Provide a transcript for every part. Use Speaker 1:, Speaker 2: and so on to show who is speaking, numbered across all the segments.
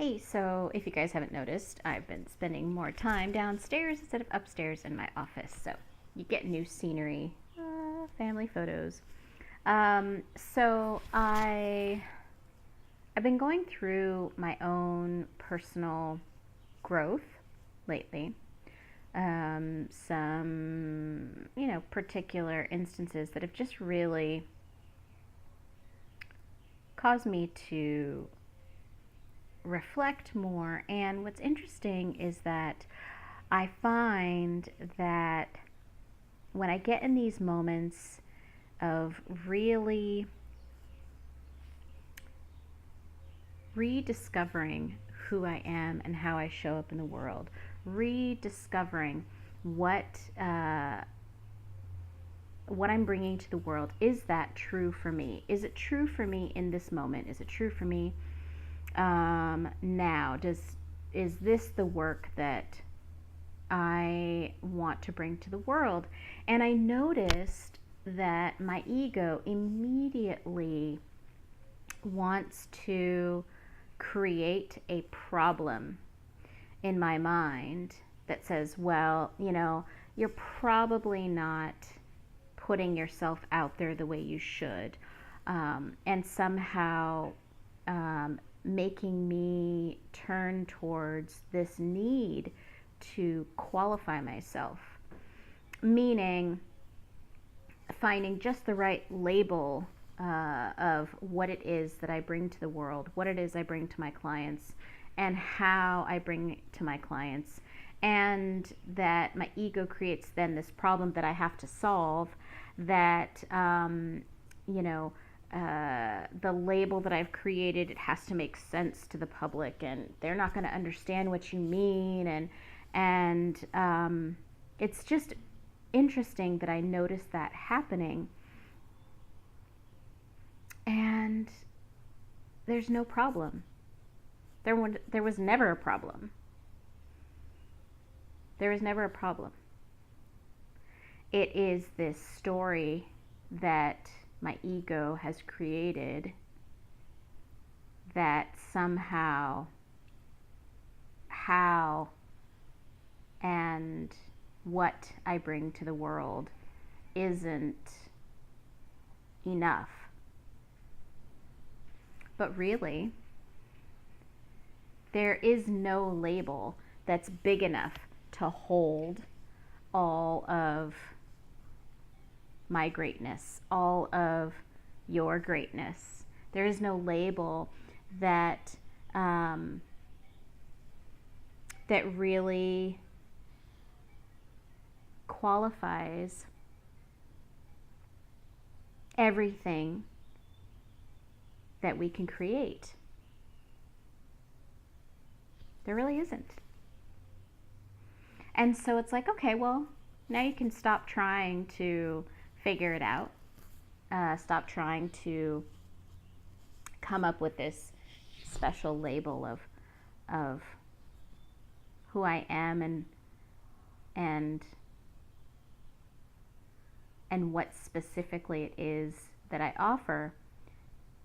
Speaker 1: Hey, so if you guys haven't noticed, I've been spending more time downstairs instead of upstairs in my office. So you get new scenery, family photos. I've been going through my own personal growth lately. Some particular instances that have just really caused me to reflect more. And what's interesting is that I find that when I get in these moments of really rediscovering who I am and how I show up in the world, rediscovering what what I'm bringing to the world, is that true for me? Is it true for me in this moment? Is it true for me now? Is this the work that I want to bring to the world? And I noticed that my ego immediately wants to create a problem in my mind that says, well, you're probably not putting yourself out there the way you should, and somehow making me turn towards this need to qualify myself, meaning finding just the right label of what it is that I bring to the world, what it is I bring to my clients, and how I bring it to my clients. And that my ego creates then this problem that I have to solve, that the label that I've created, it has to make sense to the public, and they're not going to understand what you mean. And it's just interesting that I noticed that happening. And there's no problem. There was never a problem. There was never a problem. It is this story that my ego has created that somehow, how, and what I bring to the world isn't enough. But really, there is no label that's big enough to hold all of my greatness, all of your greatness. There is no label that that really qualifies everything that we can create. There really isn't. And so it's like, okay, well, now you can stop trying to figure it out. Stop trying to come up with this special label of who I am and what specifically it is that I offer.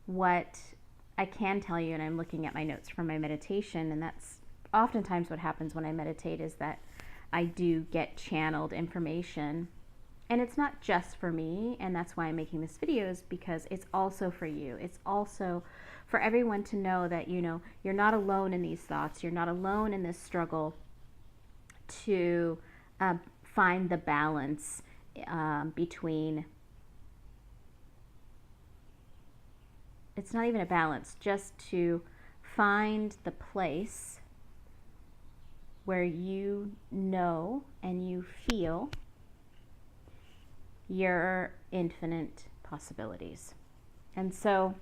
Speaker 1: What I can tell you, and I'm looking at my notes from my meditation, and that's oftentimes what happens when I meditate, is that I do get channeled information. And it's not just for me, and that's why I'm making this video, is because it's also for you. It's also for everyone to know that, you're not alone in these thoughts. You're not alone in this struggle to find the balance between, it's not even a balance, just to find the place where you know and you feel your infinite possibilities. And so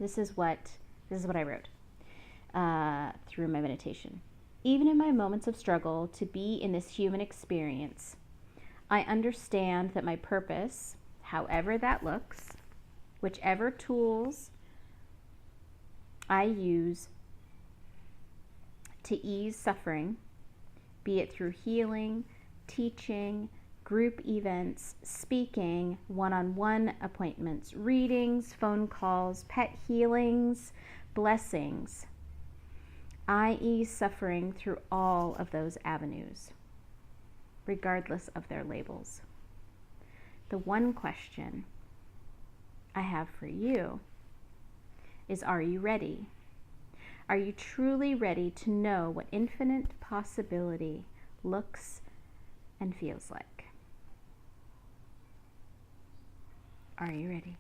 Speaker 1: this is what I wrote through my meditation. Even in my moments of struggle to be in this human experience, I understand that my purpose, however that looks, whichever tools I use to ease suffering, be it through healing, teaching, group events, speaking, one-on-one appointments, readings, phone calls, pet healings, blessings, i.e., suffering through all of those avenues, regardless of their labels. The one question I have for you is, are you ready? Are you truly ready to know what infinite possibility looks and feels like? Are you ready?